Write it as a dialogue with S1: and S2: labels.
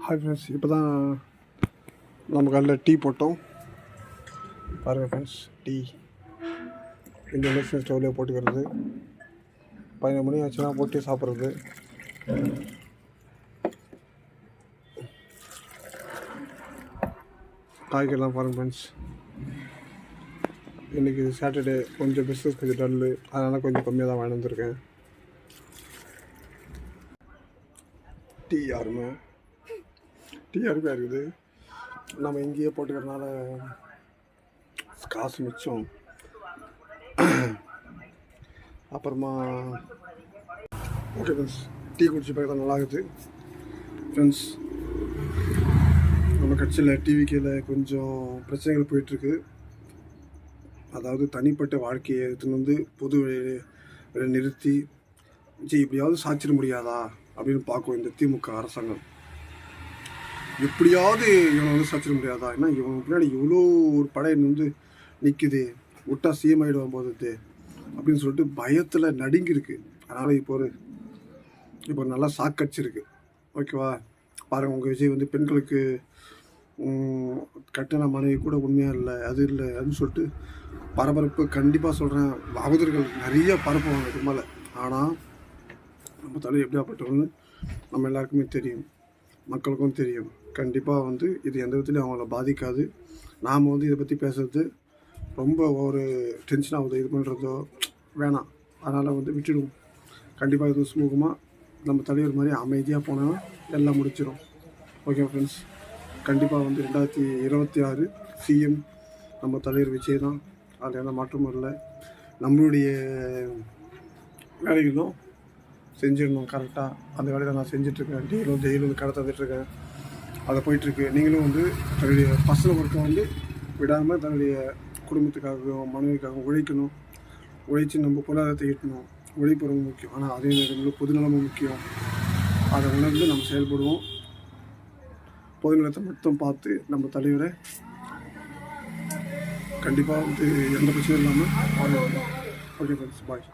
S1: Hi friends, இப்போ தான் நம்ம காலையில் டீ போட்டோம். பாருங்கள் ஃப்ரெண்ட்ஸ், டீ இந்த இண்டக்ஷன் ஸ்டவ்லேயே போட்டுக்கிறது. 11 மணி ஆச்சுன்னா போட்டு சாப்பிட்றது. காய்கறிலாம் பாருங்கள் ஃப்ரெண்ட்ஸ், இன்றைக்கி சாட்டர்டே கொஞ்சம் பிஸ்னஸ் கொஞ்சம் டல்லு, அதனால் கொஞ்சம் கம்மியாக தான் வாங்கி வந்திருக்கேன். டீ யாருமே இருக்குது. நம்ம இங்கேயே போட்டுக்கிறதுனால காசு மிச்சம். அப்புறமா ஓகே ஃப்ரெண்ட்ஸ், டீ குடிச்சு பார்க்க நல்லா இருக்குது ஃப்ரெண்ட்ஸ். நம்ம கட்சியில் டிவிக்கில் கொஞ்சம் பிரச்சனைகள் போயிட்டுருக்கு. அதாவது தனிப்பட்ட வாழ்க்கையை எடுத்துன்னு வந்து பொது வழியை நிறுத்தி எப்படியாவது சாய்ச்சிட முடியாதா அப்படின்னு பார்க்கும் இந்த திமுக அரசாங்கம். எப்படியாவது இவனை வந்து சாய்ச்சிட முடியாதா, ஏன்னா இவன் பின்னாடி இவ்வளோ ஒரு படை வந்து நிற்குது, விட்டா சிஎம் ஆகிடுவான் போகுது அப்படின்னு சொல்லிட்டு பயத்தில் நடுங்கிருக்கு. அதனால் இப்போ நல்லா சாக்கடிச்சிருக்கு. ஓகேவா, பாருங்கள், உங்கள் விஜய் வந்து பெண்களுக்கு கட்டண மனைவி கூட உண்மையாக இல்லை, அது இல்லை அப்படின்னு சொல்லிட்டு பரபரப்பு. கண்டிப்பாக சொல்கிறேன், அவதர்கள் நிறைய பரப்புவாங்க இது மேலே. ஆனால் நம்ம தலைவர் எப்படியாப்பட்டவங்கன்னு நம்ம எல்லாருக்குமே தெரியும், மக்களுக்கும் தெரியும். கண்டிப்பாக வந்து இது எந்த விதத்துலையும் அவங்கள பாதிக்காது. நாம் வந்து இதை பற்றி பேசுறது ரொம்ப ஒரு டென்ஷன் ஆகுது, இது பண்ணுறதோ வேணாம். அதனால் வந்து விட்டுடுவோம். கண்டிப்பாக இது சுமூகமாக நம்ம தலைவர் மாதிரி அமைதியாக போனால் எல்லாம் முடிச்சிடும். ஓகே ஃப்ரெண்ட்ஸ், கண்டிப்பாக வந்து 2026 சிஎம் நம்ம தலைவர் விஜய் தான். அதில் எந்த மாற்றமும் இல்லை. நம்மளுடைய வேலைகளும் செஞ்சிடணும் கரெக்டாக. அந்த வேலையை நான் செஞ்சிட்ருக்கேன். டெய்லியும் கடை தந்துட்டுருக்கேன், அதை போயிட்டுருக்கு. நீங்களும் வந்து தன்னுடைய பர்சனல் ஒர்க்கை வந்து விடாமல் தன்னுடைய குடும்பத்துக்காகவும் மனைவிக்காகவும் உழைக்கணும். உழைச்சி நம்ம பொருளாதாரத்தை ஈட்டணும். உழைப்பு ரொம்ப முக்கியம், ஆனால் அதே நேரங்களில் பொதுநலமும் முக்கியம். அதை உணர்ந்து நம்ம செயல்படுவோம். பொதுநலத்தை மட்டும் பார்த்து நம்ம தலைவரை கண்டிப்பாக வந்து எந்த பிரச்சனையும் இல்லாமல் வாழ்வோம். ஓகே ஃப்ரெண்ட்ஸ், பாய்.